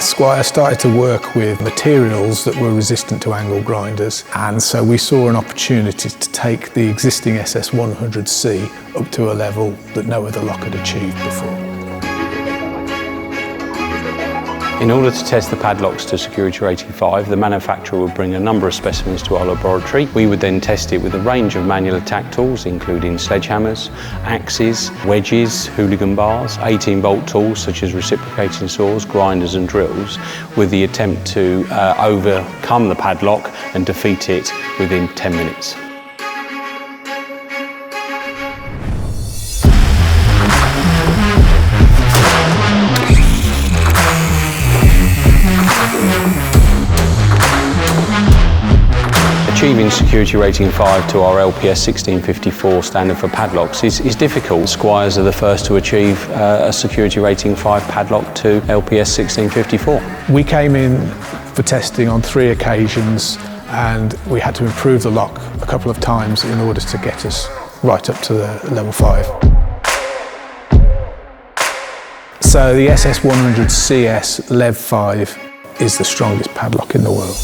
Squire started to work with materials that were resistant to angle grinders, and so we saw an opportunity to take the existing SS100C up to a level that no other lock had achieved before. In order to test the padlocks to security rating 5, the manufacturer would bring a number of specimens to our laboratory. We would then test it with a range of manual attack tools, including sledgehammers, axes, wedges, hooligan bars, 18-bolt tools such as reciprocating saws, grinders and drills, with the attempt to overcome the padlock and defeat it within 10 minutes. Achieving security rating 5 to our LPS 1654 standard for padlocks is difficult. Squires are the first to achieve a security rating 5 padlock to LPS 1654. We came in for testing on 3 occasions, and we had to improve the lock a couple of times in order to get us right up to the level 5. So the SS100CS LEV5 is the strongest padlock in the world.